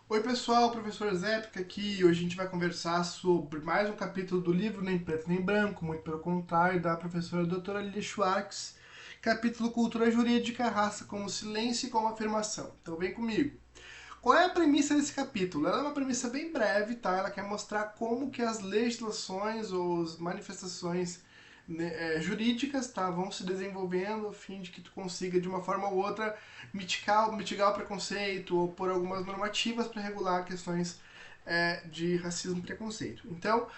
Oi pessoal, professor Zépica aqui. Hoje a gente vai conversar sobre mais um capítulo do livro Nem Preto Nem Branco, muito pelo contrário, da professora doutora Lilia Schwartz, capítulo Cultura Jurídica, Raça como Silêncio e como Afirmação. Então vem comigo. Qual é a premissa desse capítulo? Ela é uma premissa bem breve, tá? Ela quer mostrar como que as legislações ou as manifestações, né, jurídicas, tá, vão se desenvolvendo a fim de que tu consiga de uma forma ou outra mitigar o preconceito ou pôr algumas normativas para regular questões de racismo e preconceito. Então,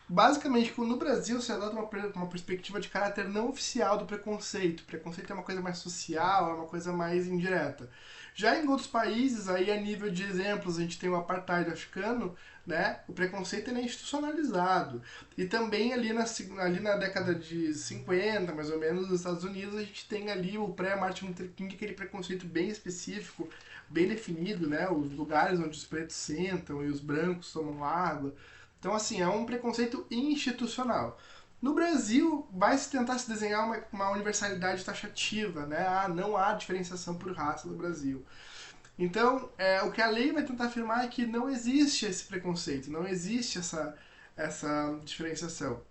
basicamente, no Brasil se adota uma perspectiva de caráter não oficial do preconceito. O preconceito é uma coisa mais social, é uma coisa mais indireta. Já em outros países, aí a nível de exemplos, a gente tem o apartheid africano, né? O preconceito é institucionalizado. E também ali na década de 50, mais ou menos, nos Estados Unidos, a gente tem ali o pré-Martin Luther King, aquele preconceito bem específico, bem definido, né? Os lugares onde os pretos sentam e os brancos tomam água. Então, assim, é um preconceito institucional. No Brasil, vai se tentar se desenhar uma universalidade taxativa, né? Ah, não há diferenciação por raça no Brasil. Então, o que a lei vai tentar afirmar é que não existe esse preconceito, não existe essa diferenciação.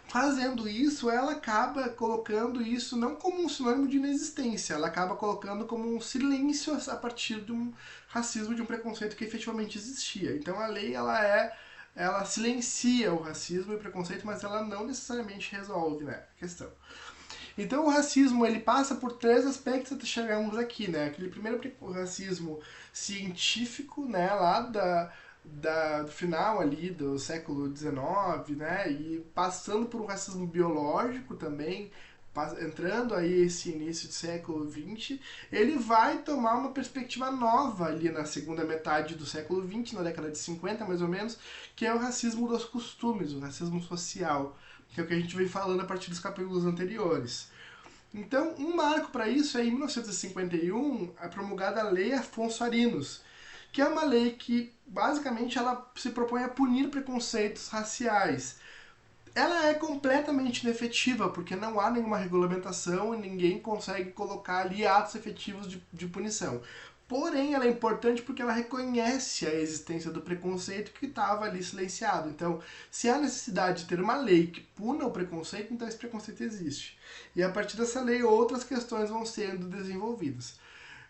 Fazendo isso, ela acaba colocando isso não como um sinônimo de inexistência, ela acaba colocando como um silêncio a partir de um racismo, de um preconceito que efetivamente existia. Então a lei ela silencia o racismo e o preconceito, mas ela não necessariamente resolve, né, a questão. Então o racismo ele passa por três aspectos até chegarmos aqui, né? Aquele primeiro o racismo científico, né, lá do final ali do século XIX, né, e passando por um racismo biológico também, entrando aí esse início do século XX, ele vai tomar uma perspectiva nova ali na segunda metade do século XX, na década de 50 mais ou menos, que é o racismo dos costumes, o racismo social, que é o que a gente vem falando a partir dos capítulos anteriores. Então, um marco para isso é em 1951 a promulgada a Lei Afonso Arinos, que é uma lei que basicamente ela se propõe a punir preconceitos raciais. Ela é completamente inefetiva, porque não há nenhuma regulamentação e ninguém consegue colocar ali atos efetivos de punição. Porém, ela é importante porque ela reconhece a existência do preconceito que estava ali silenciado. Então, se há necessidade de ter uma lei que puna o preconceito, então esse preconceito existe. E a partir dessa lei, outras questões vão sendo desenvolvidas.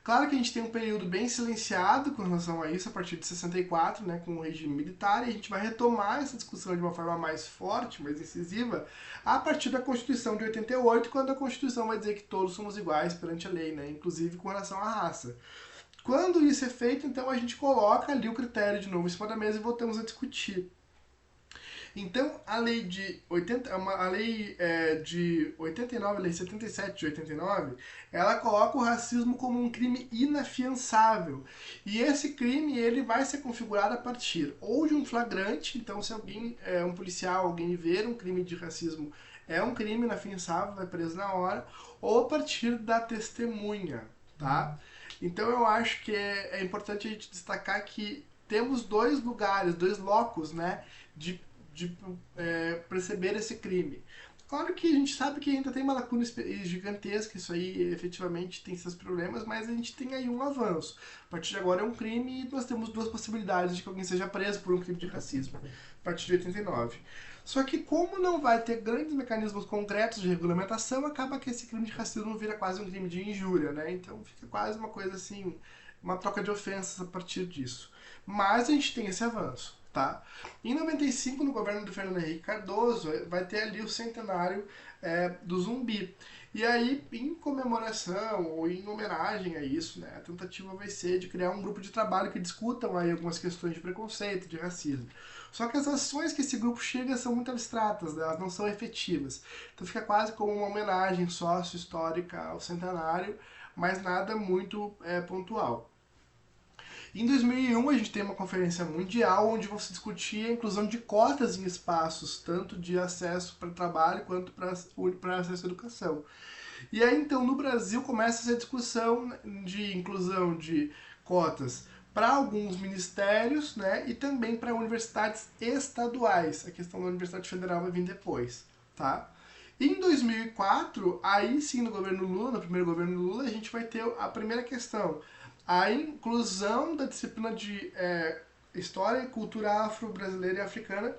Claro que a gente tem um período bem silenciado com relação a isso, a partir de 64, né, com o regime militar, e a gente vai retomar essa discussão de uma forma mais forte, mais incisiva, a partir da Constituição de 88, quando a Constituição vai dizer que todos somos iguais perante a lei, né, inclusive com relação à raça. Quando isso é feito, então a gente coloca ali o critério de novo em cima da mesa e voltamos a discutir. Então, a lei de 80, a lei de 89, a lei 77 de 89, ela coloca o racismo como um crime inafiançável. E esse crime ele vai ser configurado a partir ou de um flagrante, então se alguém, um policial, alguém ver um crime de racismo, é um crime inafiançável, vai preso na hora, ou a partir da testemunha, tá? Então eu acho que é importante a gente destacar que temos dois lugares, dois locos, né, de perceber esse crime. Claro que a gente sabe que ainda tem uma lacuna gigantesca, isso aí efetivamente tem seus problemas, mas a gente tem aí um avanço. A partir de agora é um crime e nós temos duas possibilidades de que alguém seja preso por um crime de racismo, a partir de 89. Só que como não vai ter grandes mecanismos concretos de regulamentação, acaba que esse crime de racismo vira quase um crime de injúria, né? Então fica quase uma coisa assim, uma troca de ofensas a partir disso. Mas a gente tem esse avanço, tá? Em 95, no governo do Fernando Henrique Cardoso, vai ter ali o centenário do Zumbi. E aí, em comemoração ou em homenagem a isso, né, a tentativa vai ser de criar um grupo de trabalho que discutam aí algumas questões de preconceito, de racismo. Só que as ações que esse grupo chega são muito abstratas, né, elas não são efetivas. Então fica quase como uma homenagem sócio-histórica ao centenário, mas nada muito pontual. Em 2001, a gente tem uma conferência mundial onde vão se discutir a inclusão de cotas em espaços, tanto de acesso para trabalho quanto para acesso à educação. E aí, então, no Brasil começa essa discussão de inclusão de cotas para alguns ministérios, né, e também para universidades estaduais. A questão da Universidade Federal vai vir depois, tá? Em 2004, aí sim, no governo Lula, no primeiro governo Lula, a gente vai ter a primeira questão. a inclusão da disciplina de História e Cultura Afro-Brasileira e Africana,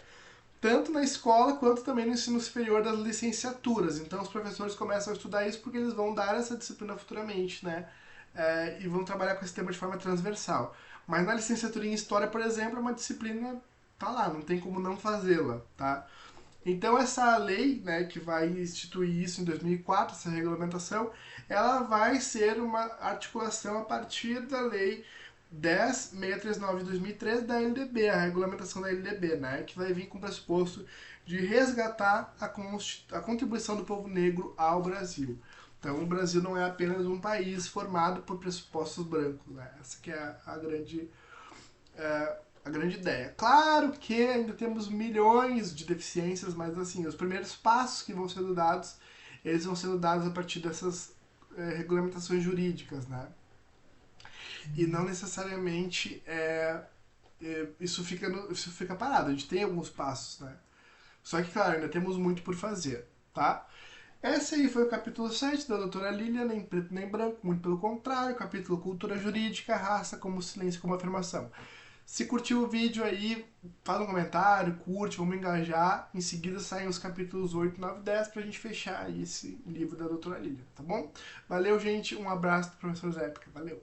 tanto na escola quanto também no ensino superior das licenciaturas. Então os professores começam a estudar isso porque eles vão dar essa disciplina futuramente, né? E vão trabalhar com esse tema de forma transversal. Mas na licenciatura em História, por exemplo, é uma disciplina, tá lá, não tem como não fazê-la, tá? Então essa lei, né, que vai instituir isso em 2004, essa regulamentação, ela vai ser uma articulação a partir da lei 10.639 de 2013 da LDB, a regulamentação da LDB, né, que vai vir com o pressuposto de resgatar a contribuição do povo negro ao Brasil. Então o Brasil não é apenas um país formado por pressupostos brancos, né? Essa que é a grande ideia. Claro que ainda temos milhões de deficiências, mas assim, os primeiros passos que vão sendo dados, eles vão sendo dados a partir dessas regulamentações jurídicas, né? E não necessariamente isso fica parado, a gente tem alguns passos, né? Só que, claro, ainda temos muito por fazer, tá? Esse aí foi o capítulo 7 da doutora Lilian, nem preto nem branco, muito pelo contrário, capítulo Cultura Jurídica, Raça como Silêncio como Afirmação. Se curtiu o vídeo aí, faz um comentário, curte, vamos engajar. Em seguida saem os capítulos 8, 9 e 10 pra gente fechar aí esse livro da doutora Lilian, tá bom? Valeu, gente, um abraço do professor Zé Épica, valeu!